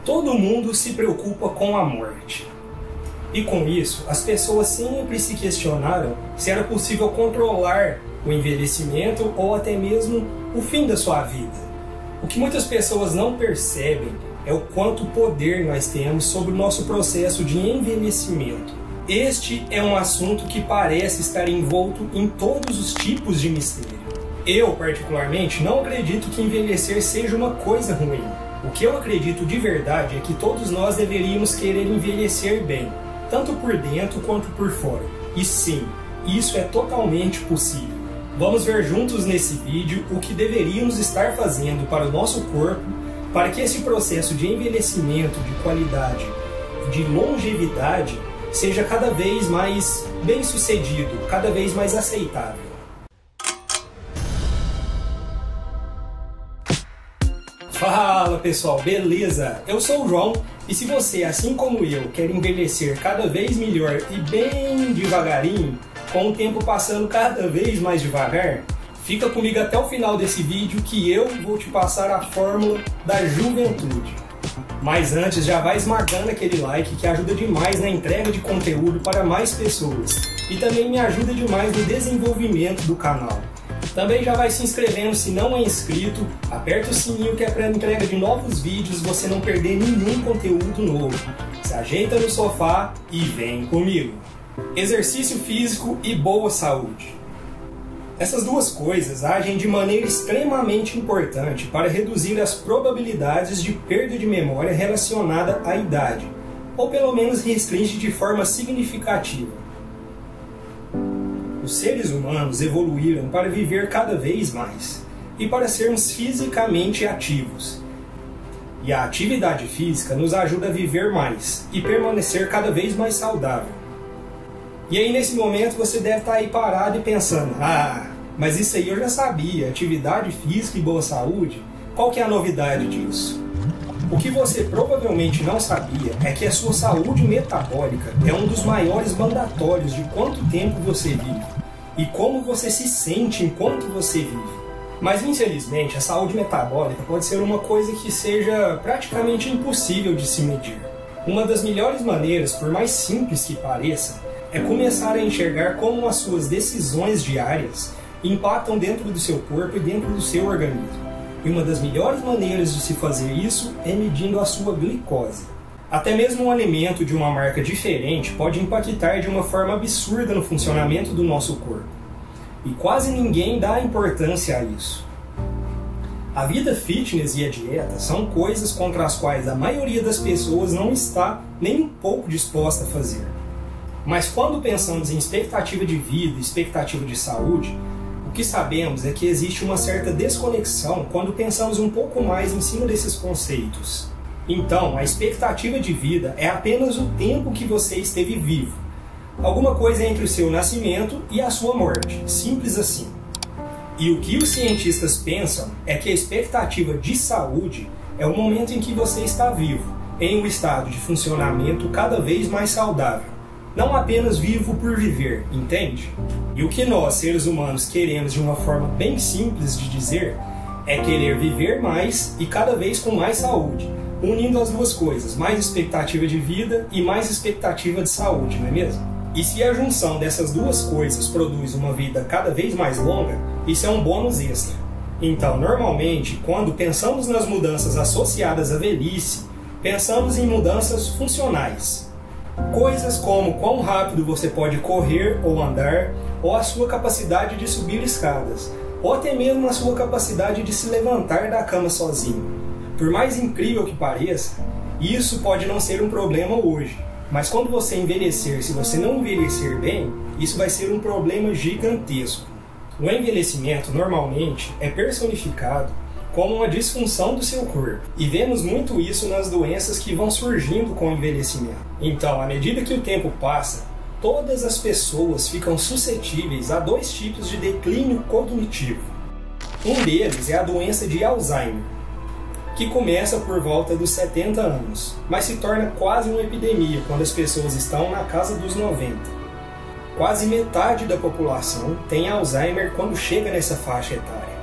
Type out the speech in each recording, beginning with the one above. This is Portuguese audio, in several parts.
Todo mundo se preocupa com a morte. E com isso, as pessoas sempre se questionaram se era possível controlar o envelhecimento ou até mesmo o fim da sua vida. O que muitas pessoas não percebem é o quanto poder nós temos sobre o nosso processo de envelhecimento. Este é um assunto que parece estar envolto em todos os tipos de mistério. Eu, particularmente, não acredito que envelhecer seja uma coisa ruim. O que eu acredito de verdade é que todos nós deveríamos querer envelhecer bem, tanto por dentro quanto por fora. E sim, isso é totalmente possível. Vamos ver juntos nesse vídeo o que deveríamos estar fazendo para o nosso corpo para que esse processo de envelhecimento, de qualidade e de longevidade seja cada vez mais bem sucedido, cada vez mais aceitável. Fala pessoal, beleza? Eu sou o João e se você, assim como eu, quer envelhecer cada vez melhor e bem devagarinho, com o tempo passando cada vez mais devagar, fica comigo até o final desse vídeo que eu vou te passar a fórmula da juventude. Mas antes, já vai esmagando aquele like que ajuda demais na entrega de conteúdo para mais pessoas e também me ajuda demais no desenvolvimento do canal. Também já vai se inscrevendo se não é inscrito, aperta o sininho que é para a entrega de novos vídeos você não perder nenhum conteúdo novo. Se ajeita no sofá e vem comigo. Exercício físico e boa saúde. Essas duas coisas agem de maneira extremamente importante para reduzir as probabilidades de perda de memória relacionada à idade, ou pelo menos restringe de forma significativa. Os seres humanos evoluíram para viver cada vez mais e para sermos fisicamente ativos. E a atividade física nos ajuda a viver mais e permanecer cada vez mais saudável. E aí nesse momento você deve estar aí parado e pensando: mas isso aí eu já sabia, atividade física e boa saúde, qual que é a novidade disso? O que você provavelmente não sabia é que a sua saúde metabólica é um dos maiores mandatórios de quanto tempo você vive e como você se sente enquanto você vive. Mas infelizmente a saúde metabólica pode ser uma coisa que seja praticamente impossível de se medir. Uma das melhores maneiras, por mais simples que pareça, é começar a enxergar como as suas decisões diárias impactam dentro do seu corpo e dentro do seu organismo. E uma das melhores maneiras de se fazer isso é medindo a sua glicose. Até mesmo um alimento de uma marca diferente pode impactar de uma forma absurda no funcionamento do nosso corpo. E quase ninguém dá importância a isso. A vida fitness e a dieta são coisas contra as quais a maioria das pessoas não está nem um pouco disposta a fazer. Mas quando pensamos em expectativa de vida e expectativa de saúde, o que sabemos é que existe uma certa desconexão quando pensamos um pouco mais em cima desses conceitos. Então, a expectativa de vida é apenas o tempo que você esteve vivo. Alguma coisa entre o seu nascimento e a sua morte, simples assim. E o que os cientistas pensam é que a expectativa de saúde é o momento em que você está vivo, em um estado de funcionamento cada vez mais saudável. Não apenas vivo por viver, entende? E o que nós, seres humanos, queremos de uma forma bem simples de dizer é querer viver mais e cada vez com mais saúde, unindo as duas coisas, mais expectativa de vida e mais expectativa de saúde, não é mesmo? E se a junção dessas duas coisas produz uma vida cada vez mais longa, isso é um bônus extra. Então, normalmente, quando pensamos nas mudanças associadas à velhice, pensamos em mudanças funcionais. Coisas como quão rápido você pode correr ou andar, ou a sua capacidade de subir escadas, ou até mesmo a sua capacidade de se levantar da cama sozinho. Por mais incrível que pareça, isso pode não ser um problema hoje, mas quando você envelhecer, se você não envelhecer bem, isso vai ser um problema gigantesco. O envelhecimento normalmente é personificado como uma disfunção do seu corpo. E vemos muito isso nas doenças que vão surgindo com o envelhecimento. Então, à medida que o tempo passa, todas as pessoas ficam suscetíveis a dois tipos de declínio cognitivo. Um deles é a doença de Alzheimer, que começa por volta dos 70 anos, mas se torna quase uma epidemia quando as pessoas estão na casa dos 90. Quase metade da população tem Alzheimer quando chega nessa faixa etária.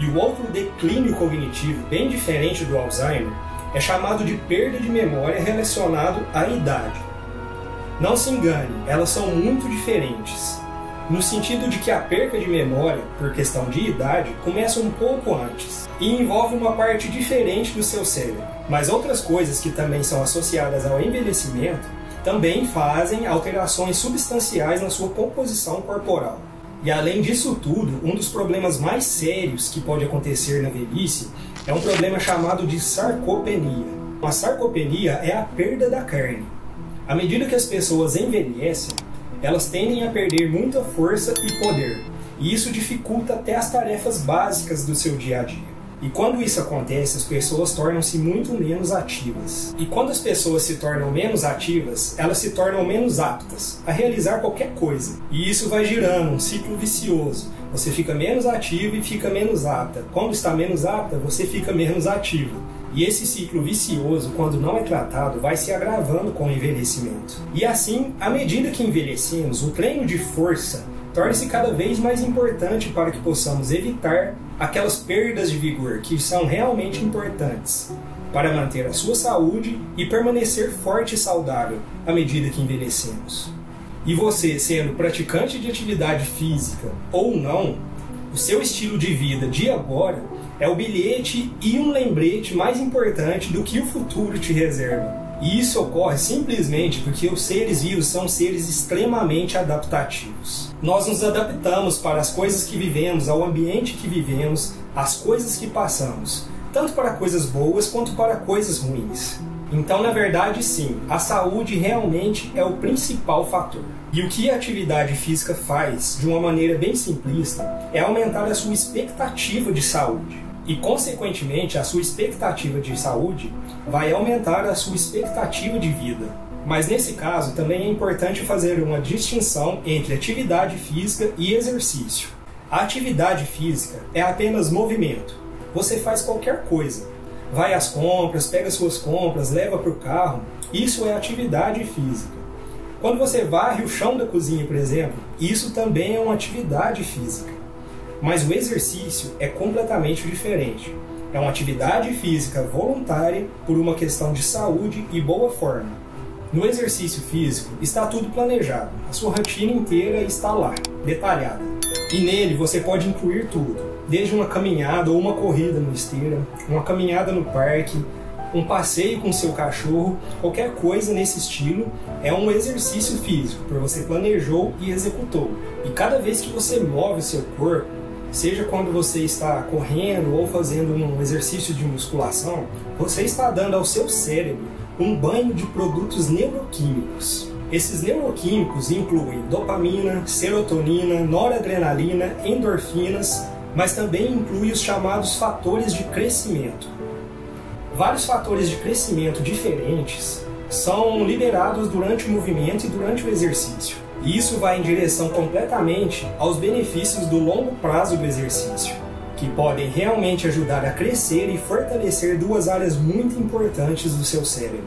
E o outro declínio cognitivo, bem diferente do Alzheimer, é chamado de perda de memória relacionado à idade. Não se engane, elas são muito diferentes, no sentido de que a perda de memória, por questão de idade, começa um pouco antes e envolve uma parte diferente do seu cérebro. Mas outras coisas que também são associadas ao envelhecimento também fazem alterações substanciais na sua composição corporal. E além disso tudo, um dos problemas mais sérios que pode acontecer na velhice é um problema chamado de sarcopenia. A sarcopenia é a perda da carne. À medida que as pessoas envelhecem, elas tendem a perder muita força e poder, e isso dificulta até as tarefas básicas do seu dia a dia. E quando isso acontece, as pessoas tornam-se muito menos ativas. E quando as pessoas se tornam menos ativas, elas se tornam menos aptas a realizar qualquer coisa. E isso vai girando um ciclo vicioso. Você fica menos ativo e fica menos apta. Quando está menos apta, você fica menos ativo. E esse ciclo vicioso, quando não é tratado, vai se agravando com o envelhecimento. E assim, à medida que envelhecemos, o treino de força torna-se cada vez mais importante para que possamos evitar aquelas perdas de vigor que são realmente importantes para manter a sua saúde e permanecer forte e saudável à medida que envelhecemos. E você, sendo praticante de atividade física ou não, o seu estilo de vida de agora é o bilhete e um lembrete mais importante do que o futuro te reserva. E isso ocorre simplesmente porque os seres vivos são seres extremamente adaptativos. Nós nos adaptamos para as coisas que vivemos, ao ambiente que vivemos, às coisas que passamos, tanto para coisas boas quanto para coisas ruins. Então, na verdade, sim, a saúde realmente é o principal fator. E o que a atividade física faz, de uma maneira bem simplista, é aumentar a sua expectativa de saúde. E, consequentemente, a sua expectativa de saúde vai aumentar a sua expectativa de vida. Mas, nesse caso, também é importante fazer uma distinção entre atividade física e exercício. A atividade física é apenas movimento. Você faz qualquer coisa. Vai às compras, pega suas compras, leva para o carro. Isso é atividade física. Quando você varre o chão da cozinha, por exemplo, isso também é uma atividade física. Mas o exercício é completamente diferente. É uma atividade física voluntária por uma questão de saúde e boa forma. No exercício físico está tudo planejado. A sua rotina inteira está lá, detalhada. E nele você pode incluir tudo. Desde uma caminhada ou uma corrida no esteira, uma caminhada no parque, um passeio com seu cachorro, qualquer coisa nesse estilo é um exercício físico, porque você planejou e executou. E cada vez que você move o seu corpo, seja quando você está correndo ou fazendo um exercício de musculação, você está dando ao seu cérebro um banho de produtos neuroquímicos. Esses neuroquímicos incluem dopamina, serotonina, noradrenalina, endorfinas, mas também inclui os chamados fatores de crescimento. Vários fatores de crescimento diferentes são liberados durante o movimento e durante o exercício. E isso vai em direção completamente aos benefícios do longo prazo do exercício, que podem realmente ajudar a crescer e fortalecer duas áreas muito importantes do seu cérebro.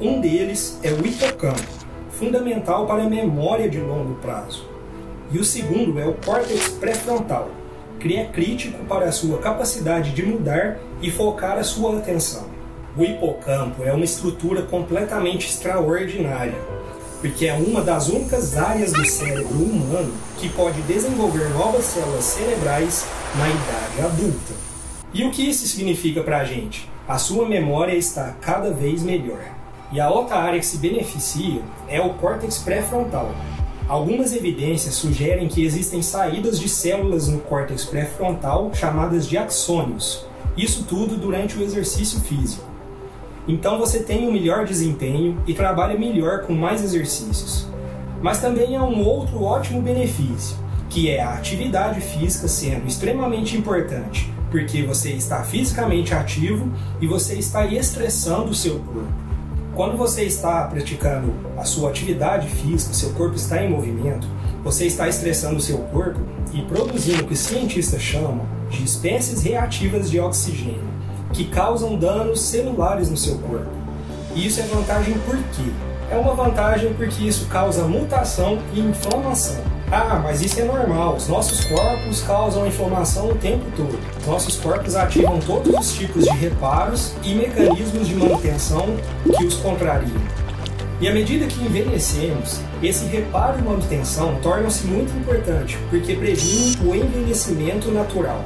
Um deles é o hipocampo, fundamental para a memória de longo prazo. E o segundo é o córtex pré-frontal, que é crítico para a sua capacidade de mudar e focar a sua atenção. O hipocampo é uma estrutura completamente extraordinária, porque é uma das únicas áreas do cérebro humano que pode desenvolver novas células cerebrais na idade adulta. E o que isso significa para a gente? A sua memória está cada vez melhor. E a outra área que se beneficia é o córtex pré-frontal. Algumas evidências sugerem que existem saídas de células no córtex pré-frontal chamadas de axônios. Isso tudo durante o exercício físico. Então você tem um melhor desempenho e trabalha melhor com mais exercícios. Mas também há um outro ótimo benefício, que é a atividade física sendo extremamente importante, porque você está fisicamente ativo e você está estressando o seu corpo. Quando você está praticando a sua atividade física, seu corpo está em movimento, você está estressando o seu corpo e produzindo o que os cientistas chamam de espécies reativas de oxigênio, que causam danos celulares no seu corpo. E isso é vantagem por quê? É uma vantagem porque isso causa mutação e inflamação. Ah, mas isso é normal, os nossos corpos causam inflamação o tempo todo. Nossos corpos ativam todos os tipos de reparos e mecanismos de manutenção que os contrariam. E à medida que envelhecemos, esse reparo e manutenção tornam-se muito importante, porque previnem o envelhecimento natural,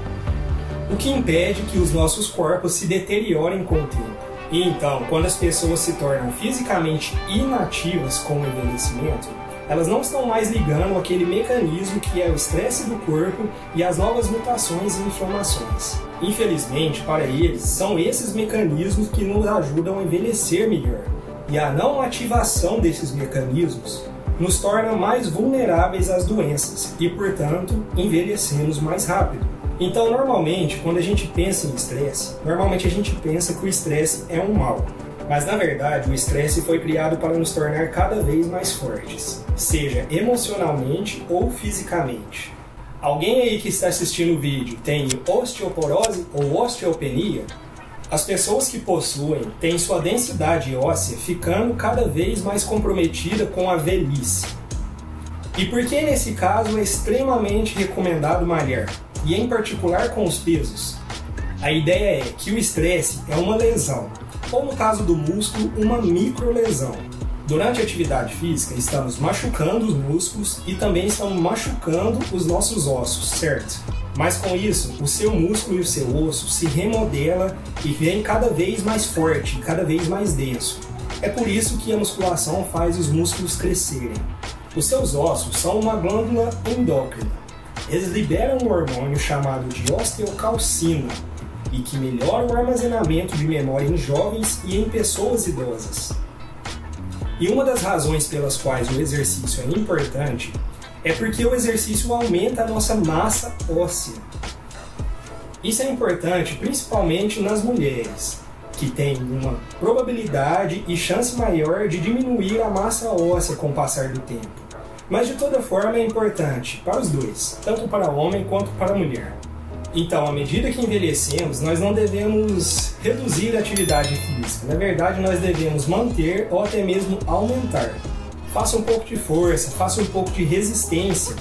o que impede que os nossos corpos se deteriorem com o tempo. E então, quando as pessoas se tornam fisicamente inativas com o envelhecimento, elas não estão mais ligando aquele mecanismo que é o estresse do corpo e as novas mutações e inflamações. Infelizmente, para eles, são esses mecanismos que nos ajudam a envelhecer melhor. E a não ativação desses mecanismos nos torna mais vulneráveis às doenças e, portanto, envelhecemos mais rápido. Então, normalmente, quando a gente pensa em estresse, a gente pensa que o estresse é um mal. Mas, na verdade, o estresse foi criado para nos tornar cada vez mais fortes, seja emocionalmente ou fisicamente. Alguém aí que está assistindo o vídeo tem osteoporose ou osteopenia? As pessoas que possuem têm sua densidade óssea ficando cada vez mais comprometida com a velhice. E por que nesse caso é extremamente recomendado malhar? E em particular com os pesos? A ideia é que o estresse é uma lesão, ou no caso do músculo, uma microlesão. Durante a atividade física, estamos machucando os músculos e também estamos machucando os nossos ossos, certo? Mas com isso, o seu músculo e o seu osso se remodela e vem cada vez mais forte, cada vez mais denso. É por isso que a musculação faz os músculos crescerem. Os seus ossos são uma glândula endócrina. Eles liberam um hormônio chamado de osteocalcina e que melhora o armazenamento de memória em jovens e em pessoas idosas. E uma das razões pelas quais o exercício é importante é porque o exercício aumenta a nossa massa óssea. Isso é importante principalmente nas mulheres, que têm uma probabilidade e chance maior de diminuir a massa óssea com o passar do tempo. Mas de toda forma é importante para os dois, tanto para o homem quanto para a mulher. Então, à medida que envelhecemos, nós não devemos reduzir a atividade física. Na verdade, nós devemos manter ou até mesmo aumentar. Faça um pouco de força, faça um pouco de resistência.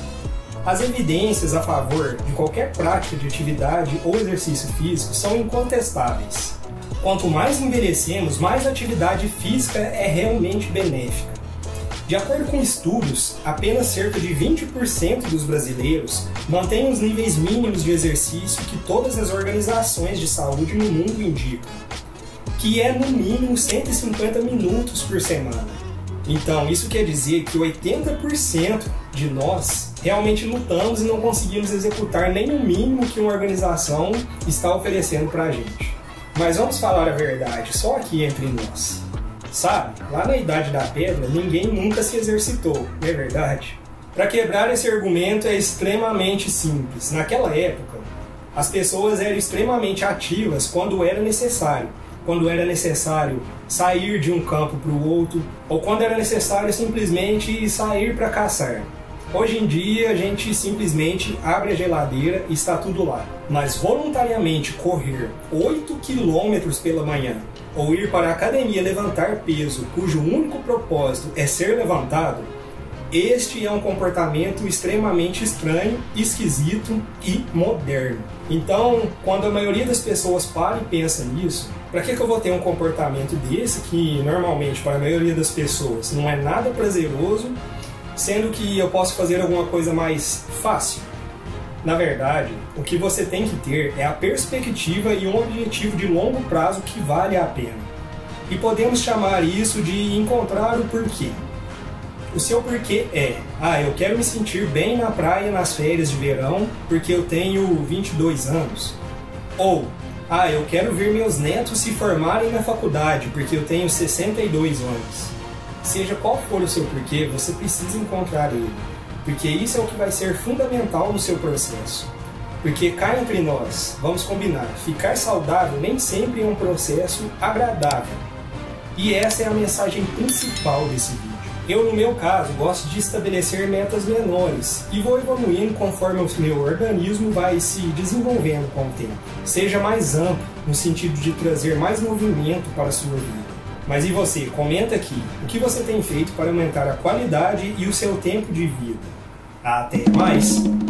As evidências a favor de qualquer prática de atividade ou exercício físico são incontestáveis. Quanto mais envelhecemos, mais atividade física é realmente benéfica. De acordo com estudos, apenas cerca de 20% dos brasileiros mantêm os níveis mínimos de exercício que todas as organizações de saúde no mundo indicam, que é no mínimo 150 minutos por semana. Então, isso quer dizer que 80% de nós realmente lutamos e não conseguimos executar nem o mínimo que uma organização está oferecendo para a gente. Mas vamos falar a verdade, só aqui entre nós. Sabe, lá na Idade da Pedra, ninguém nunca se exercitou, não é verdade? Para quebrar esse argumento é extremamente simples. Naquela época, as pessoas eram extremamente ativas quando era necessário. Quando era necessário sair de um campo para o outro, ou quando era necessário simplesmente sair para caçar. Hoje em dia, a gente simplesmente abre a geladeira e está tudo lá. Mas voluntariamente correr 8 km pela manhã, ou ir para a academia levantar peso, cujo único propósito é ser levantado, este é um comportamento extremamente estranho, esquisito e moderno. Então, quando a maioria das pessoas para e pensa nisso, para que eu vou ter um comportamento desse, que normalmente para a maioria das pessoas não é nada prazeroso, sendo que eu posso fazer alguma coisa mais fácil? Na verdade, o que você tem que ter é a perspectiva e um objetivo de longo prazo que vale a pena. E podemos chamar isso de encontrar o porquê. O seu porquê é: eu quero me sentir bem na praia nas férias de verão porque eu tenho 22 anos. Ou, eu quero ver meus netos se formarem na faculdade porque eu tenho 62 anos. Seja qual for o seu porquê, você precisa encontrar ele. Porque isso é o que vai ser fundamental no seu processo. Porque cá entre nós, vamos combinar, ficar saudável nem sempre é um processo agradável. E essa é a mensagem principal desse vídeo. Eu, no meu caso, gosto de estabelecer metas menores e vou evoluindo conforme o meu organismo vai se desenvolvendo com o tempo. Seja mais amplo, no sentido de trazer mais movimento para a sua vida. Mas e você? Comenta aqui, o que você tem feito para aumentar a qualidade e o seu tempo de vida? Até mais!